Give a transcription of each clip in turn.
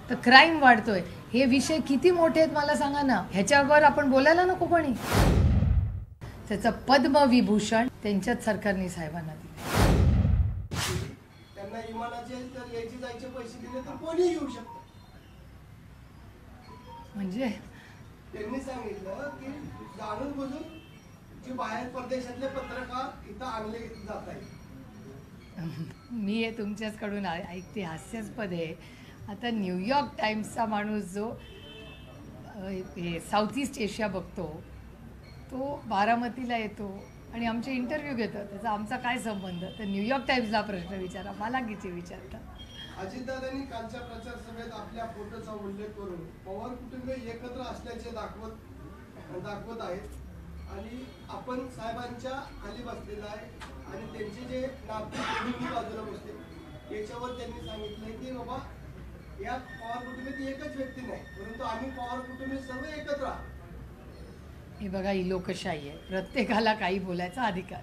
तर क्राईम वाढतोय. हे विषय किती मोठे आहेत मला सांगा ना. ह्याच्यावर आपण बोलायला नको कोणी. त्याचं पद्मविभूषण त्यांच्याच सरकारने साहेबांना दिले. त्यांना इमानाचे तर यायचे जायचे पैसे दिले तर कोणी येऊ शकतं. म्हणजे त्यांनी सांगितलं की जाणून बुजून जे बाहेर परदेशातले पत्रकार इथं आणले जात आहेत. मी हे तुमच्याचकडून ऐकते, हास्यास्पद आहे. आता न्यूयॉर्क टाइम्सचा माणूस जो साऊथ ईस्ट एशिया बघतो तो बारामतीला येतो आणि आमचे इंटरव्ह्यू घेतो. त्याचा आमचा काय संबंध? तर न्यूयॉर्क टाइम्सला प्रश्न विचारा, मला किती विचारता. अजितदादांनी कालच्या प्रचार सभेत आपल्या फोटोचा उल्लेख करून पवार कुटुंबे एकत्र असल्याचे दाखवत आहेत आणि आपण साहेबांच्या खाली बसलेला आहे आणि त्यांचे जे नागपूर बाजूला बसले याच्यावर त्यांनी सांगितलंय की बाबा या पवार कुटुंबात एकच व्यक्ती नाही, परंतु आम्ही पवार कुटुंबे सर्व एकत्र आहोत. हे बघा, ही लोकशाही आहे. प्रत्येकाला काही बोलायचा अधिकार.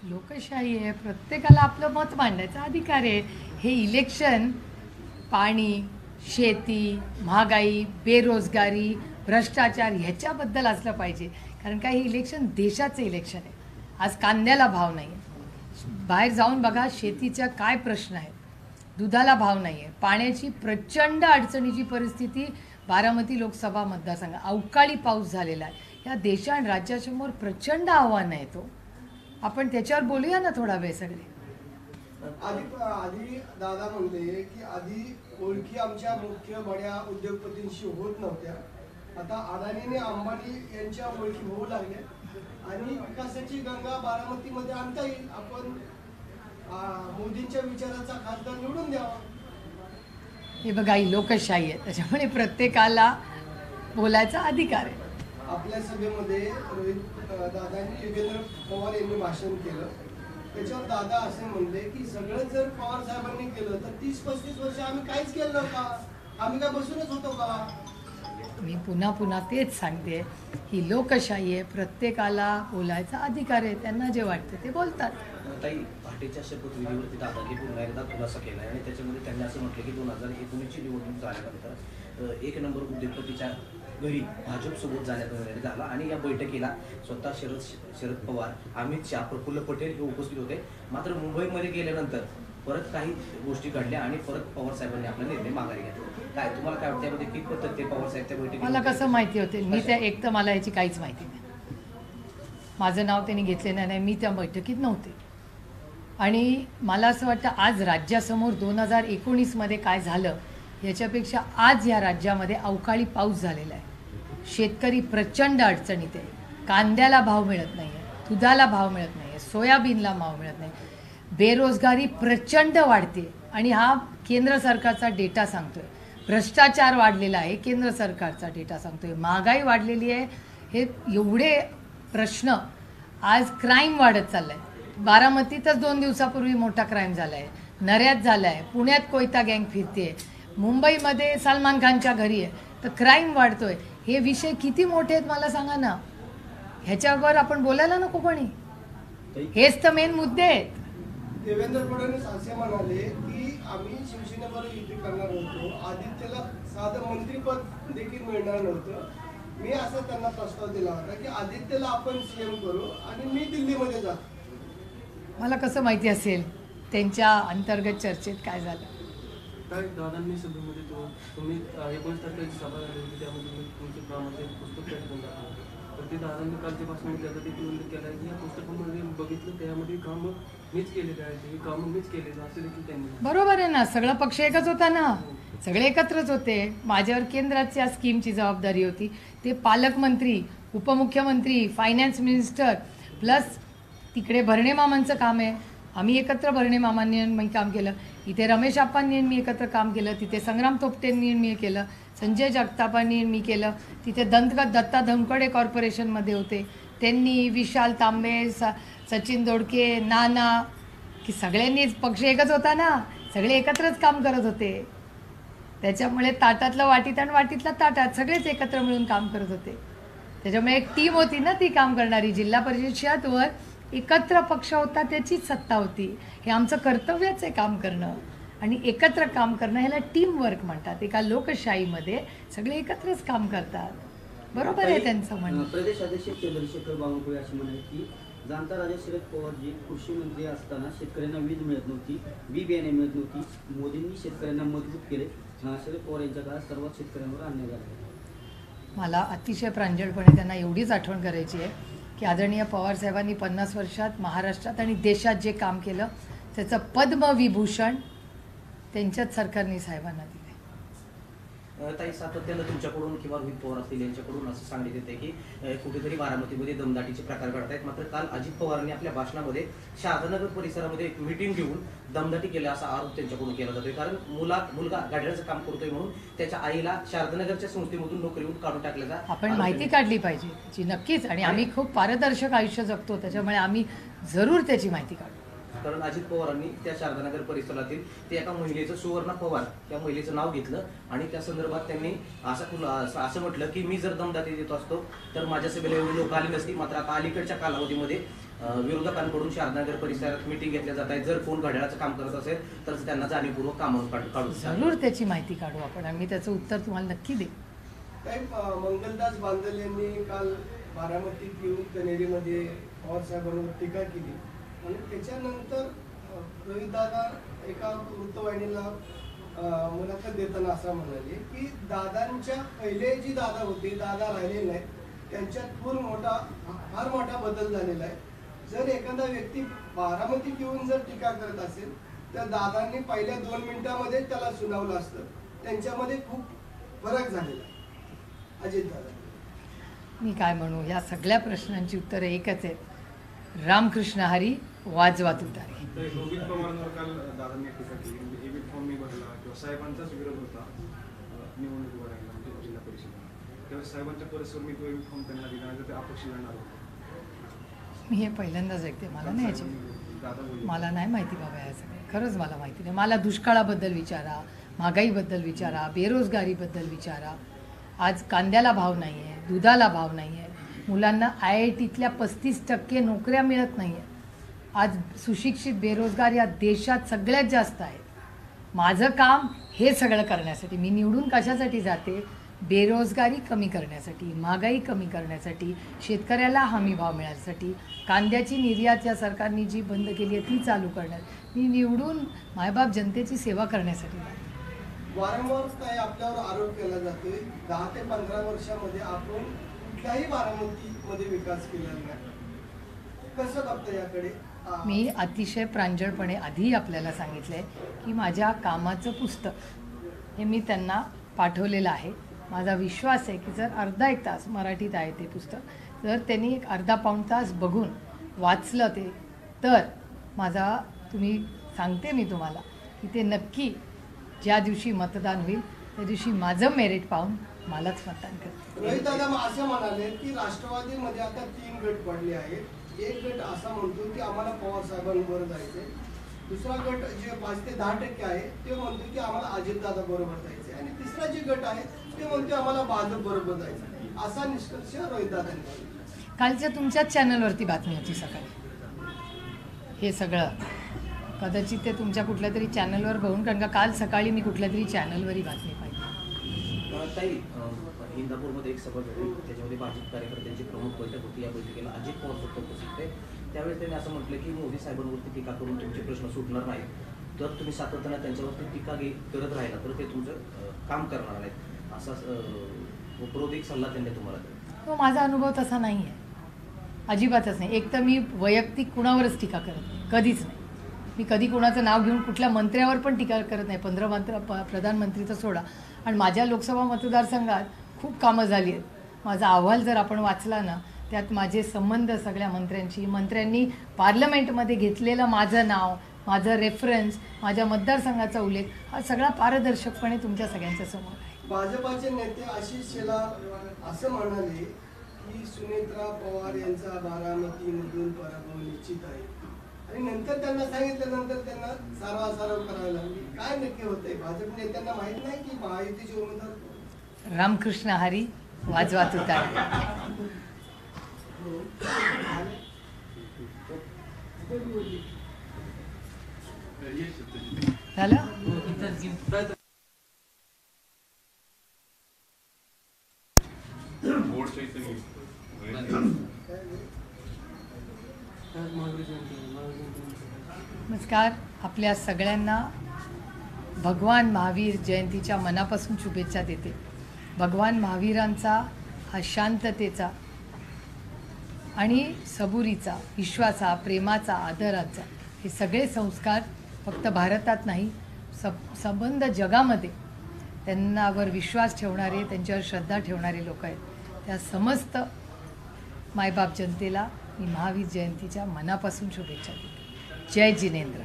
लोकशाही आहे, प्रत्येकाला आपलं मत मांडायचा अधिकार आहे. हे इलेक्शन पाणी, शेती, महागाई, बेरोजगारी, भ्रष्टाचार ह्याच्याबद्दल असलं पाहिजे. कारण काय, हे इलेक्शन देशाचं इलेक्शन आहे. आज कांद्याला भाव नाही आहे. बाहेर जाऊन बघा, शेतीचा काय प्रश्न आहे. दुधाला भाव नाही आहे. पाण्याची प्रचंड अडचणीची परिस्थिती बारामती लोकसभा मतदारसंघ. अवकाळी पाऊस झालेला आहे. या देशा आणि राज्यासमोर प्रचंड आव्हान आहे. तो आपण त्याच्यावर बोलूया ना थोडा वेळ सगळे. आधी दादा म्हणले की आधी ओळखी आमच्या मुख्य बड्या उद्योगपतींशी होत नव्हत्या. आता अदानीने अंबानी यांच्या ओळखी होऊ लागल्या आणि विकासाची गंगा बारामतीमध्ये आणता येईल. आपण मोदींच्या विचाराचा खासदार निवडून द्यावा. हे बघा, ही लोकशाही आहे, त्याच्यामुळे प्रत्येकाला बोलायचा अधिकार आहे. आपल्या सभेमध्ये रोहित दादांनी योगेंद्र पवार यांनी भाषण केलं. त्याच्यावर दादा असे म्हणले की सगळं जर पवार साहेबांनी केलं तर 30-35 वर्ष आम्ही काहीच केलं नव्हतं, आम्ही काय बसूनच होतो का. मी पुन्हा तेच सांगते, ही लोकशाही आहे. प्रत्येकाला बोलायचा अधिकार आहे. त्यांना जे वाटतं ते बोलतात. ताई, पहाटेच्या शपथविधीवरती दादांनी पुन्हा एकदा खुलासा केला आहे आणि त्याच्यामध्ये त्यांनी असं म्हटलं की 2019ची निवडणूक झाल्यानंतर 1 नंबर उद्योगपतीच्या घरी भाजपसोबत जाण्याचा निर्णय झाला आणि या बैठकीला स्वतः शरद पवार, अमित शहा, प्रफुल्ल पटेल हे उपस्थित होते. मात्र मुंबईमध्ये गेल्यानंतर परत काही गोष्टी घडल्या आणि परत पवार साहेबांनी आपला निर्णय माघारी घेतला. काय तुम्हाला काय वाटतं यामध्ये किती पद्धत ते पवार साहेब त्या बैठकीत? मला कसं माहिती होते? मी त्या एक तर मला याची काहीच माहिती नाही. माझं नाव त्यांनी घेतलेलं नाही. मी त्या बैठकीत नव्हते. आणि मला असं वाटतं आज राज्यासमोर 2019मध्ये काय झालं याच्यापेक्षा आज या राज्यामध्ये अवकाळी पाऊस झालेला आहे. शेतकरी प्रचंड अडचणीत आहे. कांद्याला भाव मिळत नाही आहे, दुधाला भाव मिळत नाही आहे, सोयाबीनला भाव मिळत नाही. बेरोजगारी प्रचंड वाढते आणि हा केंद्र सरकारचा डेटा सांगतोय. भ्रष्टाचार वाढलेला आहे, केंद्र सरकारचा डेटा सांगतोय. महागाई वाढलेली आहे. हे एवढे प्रश्न. आज क्राईम वाढत चाललाय. बारामतीतच 2 दिवसापूर्वी मोठा क्राईम झाला आहे. नऱ्यात झाला आहे. पुण्यात कोयता गँग फिरते. मुंबईमध्ये सलमान खानच्या घरी आहे. तर क्राईम वाढतोय. हे विषय किती मोठे आहेत मला सांगा ना. ह्याच्यावर आपण बोलायला नको कोणी. हेच तर मेन मुद्दे आहेत. देवेंद्र फडणवीस असे म्हणाले की आम्ही शिवसेनेबरोबर युती करणार होतो, आदित्यला साधं मंत्रीपद देखील मिळणार नव्हतं. मी असा त्यांना प्रस्ताव दिला होता की आदित्यला आपण सीएम करू आणि मी दिल्लीमध्ये जातो. मला कसं माहिती असेल त्यांच्या अंतर्गत चर्चेत काय झालं. दादांनी सभेमध्ये तुम्ही 19 तारखेची सभा झाली होती, त्यामध्ये तुमचे कामाचे पुस्तक त्यातून दाखवलं. तर ते दादांनी कालच्या भाषणात त्याचा देखील उल्लेख केला आहे की या पुस्तकामध्ये बघितलं त्यामध्ये कामं मीच केलेले आहेत, हे कामं मीच केलेलं असं देखील त्यांनी. बरोबर आहे ना. सगळा पक्ष एकच होता ना. सगळे एकत्रच होते. माझ्यावर केंद्राच्या स्कीमची जबाबदारी होती. ते पालकमंत्री, उपमुख्यमंत्री, फायनान्स मिनिस्टर प्लस तिकडे भरणे मामांचं काम आहे. आम्ही एकत्र भरणे मामांनी मी काम केलं. इथे रमेश आप्पांनी मी एकत्र काम केलं. तिथे संग्राम थोपटेंनी मी केलं. संजय जगतापांनी मी केलं. तिथे दत्ता धनकडे कॉर्पोरेशनमध्ये होते त्यांनी, विशाल तांबे, सचिन दोडके, नाना, की सगळ्यांनीच पक्ष एकच होता ना. सगळे एकत्रच काम करत होते. त्याच्यामुळे ताटातलं वाटीत आणि वाटीतलं ताटात सगळेच एकत्र मिळून काम करत होते. त्याच्यामुळे एक टीम होती ना ती काम करणारी. जिल्हा परिषदेवर एकत्र पक्ष होता, त्याचीच सत्ता होती. हे आमचं कर्तव्यच आहे काम करणं आणि एकत्र काम करणं, ह्याला टीम वर्क म्हणतात. एका लोकशाहीमध्ये सगळे एकत्रच काम करतात. बरोबर आहे त्यांचं म्हणणं. प्रदेश अध्यक्ष चंद्रशेखर बावनकुळे असे म्हणाले की जाणता राजा शरद पवारजी कृषी मंत्री असताना शेतकऱ्यांना वीज मिळत नव्हती, बी बियाणे मिळत नव्हती. मोदींनी शेतकऱ्यांना मजबूत केले. शरद पवार यांच्या काळात सर्वात शेतकऱ्यांवर अन्याय झाला. मला अतिशय प्रांजळपणे त्यांना एवढीच आठवण करायची आहे की आदरणीय पवारसाहेबांनी 50 वर्षात महाराष्ट्रात आणि देशात जे काम केलं त्याचं पद्मविभूषण त्यांच्याच सरकारने साहेबांना दिलं. ताई, सातत्यानं तुमच्याकडून किंवा रोहित पवार असतील यांच्याकडून असं सांगण्यात येते की कुठेतरी बारामतीमध्ये दमदाटीचे प्रकार घडत आहेत. मात्र काल अजित पवारांनी आपल्या भाषणामध्ये शहादानगर परिसरामध्ये एक मिटिंग घेऊन दमदाटी केला असा आरोप त्यांच्याकडून केला जातोय. कारण मुलगा गाड्याचं काम करतोय म्हणून त्याच्या आईला शारदानगरच्या संस्थेमधून नोकरीवरून काढून टाकल्याचा आपण माहिती काढली पाहिजे त्याची नक्कीच. आणि आम्ही खूप पारदर्शक आयुष्य जगतो, त्याच्यामुळे आम्ही जरूर त्याची माहिती काढू. कारण अजित पवारांनी त्या शारदानगर परिसरातील ते एका महिलेचं, सुवर्णा पवार त्या महिलेचं नाव घेतलं आणि त्या संदर्भात त्यांनी असं म्हटलं की मी जर दमदाटी देत असतो तर माझ्या सभेला एवढी लोक आली नसती. मात्र आता अलीकडच्या कालावधीमध्ये विरोधकांकडून शारदानगर परिसरात मिटिंग घेतल्या जात आहे. जर कोण घड्याळाचं काम करत असेल तर त्यांना जाणीवपूर्वक कामावर काढू. जरूर त्याची माहिती काढू आपण. आम्ही त्याचं उत्तर तुम्हाला नक्की देऊ. काही मंगलदास बांदल यांनी काल बारामतीत येऊन कनेरीमध्ये पवारसाहेबांवर टीका केली आणि त्याच्यानंतर रोहितदादा एका वृत्तवाहिनीला मुलाखत देताना असं म्हणाले की दादांच्या पहिले जी दादा होते, दादा राहिले नाहीत, त्यांच्यात फार मोठा बदल झालेला आहे. जर एखादा व्यक्ती बारामतीत येऊन जर टीका करत असेल तर दादांनी पहिल्या 2 मिनिटांमध्ये त्याला सुनावलं असतं. त्यांच्यामध्ये खूप फरक झालेला आहे. अजित दादा, मी काय म्हणू, या सगळ्या प्रश्नांची उत्तरं एकच आहेत. रामकृष्ण हरी, वाजवा तुतारी. रोहित पवारांवर काल दादांनी टीका केली. म्हणजे एबिट फॉर्म मी भरला किंवा साहेबांचाच विरोध होता निवडणूक भरायला म्हणजे जिल्हा परिषदेला. त्यावेळेस साहेबांच्या परिसर मी तो एबिट फॉर्म त्यांना दिला आणि ते अपक्ष जाणार होते. मी हे पहिल्यांदाच ऐकते. मला नाही याची मला नाही माहिती बाबा. या सगळं खरंच मला माहिती नाही. मला दुष्काळाबद्दल विचारा, महागाईबद्दल विचारा, बेरोजगारीबद्दल विचारा. आज कांद्याला भाव नाही आहे, दुधाला भाव नाही आहे, मुलांना IITतल्या 35% नोकऱ्या मिळत नाही आहेत. आज सुशिक्षित बेरोजगार या देशात सगळ्यात जास्त आहेत. माझं काम हे सगळं करण्यासाठी, मी निवडून कशासाठी जाते? बेरोजगारी कमी करण्यासाठी, महागाई कमी करण्यासाठी, शेतकऱ्याला हमी भाव मिळण्यासाठी, कांद्याची निर्यात या सरकारने जी बंद केली आहे ती चालू करण्यात. मी निवडून मायबाप जनतेची सेवा करण्यासाठी जाते. वारंवार काय आपल्यावर आरोप केला जातोय 10 ते 15 वर्षामध्ये आपण कुठल्याही बारामतीमध्ये विकास केलेला नाही. कसं बघतं याकडे? मी अतिशय प्रांजळपणे आधी आपल्याला सांगितलं आहे की माझ्या कामाचं पुस्तक हे मी त्यांना पाठवलेलं आहे. माझा विश्वास आहे की जर अर्धा एक तास, मराठीत आहे ते पुस्तक, जर त्यांनी एक अर्धा पाऊण तास बघून वाचलं ते, तर माझा तुम्ही सांगते मी तुम्हाला की ते नक्की ज्या दिवशी मतदान होईल त्या दिवशी माझं मेरिट पाहून मलाच मतदान करते. रोहित दादा असं म्हणाले की राष्ट्रवादीमध्ये आता 3 गट पडले आहेत. एक गट असा म्हणतो की आम्हाला पवार साहेबांबरोबर जायचंय. दुसरा गट जे 5 ते 10% आहे ते म्हणतो की आम्हाला अजितदादा बरोबर जायचंय. आणि तिसरा जे गट आहे ते म्हणतो आम्हाला भाजप बरोबर जायचं. असा निष्कर्ष रोहित दादांनी कालच्या तुमच्याच चॅनलवरती बातमी होती सकाळी. हे सगळं कदाचित ते तुमच्या कुठल्या तरी चॅनलवर बघून, कारण का काल सकाळी मी कुठल्या तरी चॅनलवरही बातमी पाहिली. ताई, इंदापूरमध्ये एक सभा झाली, त्याच्यामध्ये भाजप कार्यकर्त्यांची प्रमुख बैठक होती. या बैठकीला अजित पवार सुद्धा उपस्थित होते. त्यावेळेस त्यांनी असं म्हटलं की मोदी साहेबांवरती टीका करून तुमचे प्रश्न सुटणार नाहीत. तर तुम्ही सातत्यानं त्यांच्यावरती टीका करत राहिला तर ते तुमचं काम करणार नाहीत, असा उपरोधिक सल्ला त्यांनी तुम्हाला दिला. तो माझा अनुभव तसा नाही आहे, अजिबातच नाही. एक तर मी वैयक्तिक कुणावरच टीका करत नाही, कधीच नाही. मी कधी कुणाचं नाव घेऊन कुठल्या मंत्र्यावर पण टीका करत नाही. 15 प्रधानमंत्रीचं सोडा. आणि माझ्या लोकसभा मतदारसंघात खूप कामं झाली आहेत. माझा अहवाल जर आपण वाचला ना, त्यात माझे संबंध सगळ्या मंत्र्यांशी, मंत्र्यांनी पार्लमेंटमध्ये घेतलेलं माझं नाव, माझं रेफरन्स, माझ्या मतदारसंघाचा उल्लेख, हा सगळा पारदर्शकपणे तुमच्या सगळ्यांच्या समोर आहे. भाजपाचे नेते आशिष शेलार असं म्हणाले की सुनेत्रा पवार यांचा बारामतीमधून पराभव निश्चित आहे. आणि नंतर त्यांना सांगितल्यानंतर त्यांना सारवासारव करायला लागली. काय नक्की होतंय? भाजप नेत्यांना माहित नाही की महायुतीचे उमेदवार रामकृष्ण हरी वाजवा तुतारी. झालं? नमस्कार. आपल्या सगळ्यांना भगवान महावीर जयंतीच्या मनापासून शुभेच्छा देते. भगवान महावीरांचा हा शांततेचा आणि सबुरीचा, विश्वाचा, प्रेमाचा, आदराचा हे सगळे संस्कार फक्त भारतात नाही, संबंध जगामध्ये त्यांनावर विश्वास ठेवणारे, त्यांच्यावर श्रद्धा ठेवणारे लोक आहेत. त्या समस्त मायबाप जनतेला मी महावीर जयंतीच्या मनापासून शुभेच्छा देते. जय जिनेंद्र.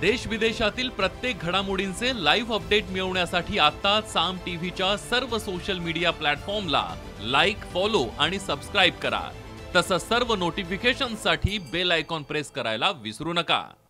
देश विदेशातील प्रत्येक घडामोडींचे लाईव्ह अपडेट मिळवण्यासाठी आता साम टीव्हीच्या सर्व सोशल मीडिया प्लॅटफॉर्मला लाईक, फॉलो आणि सबस्क्राईब करा. तसंच सर्व नोटिफिकेशनसाठी बेल आयकॉन प्रेस करायला विसरू नका.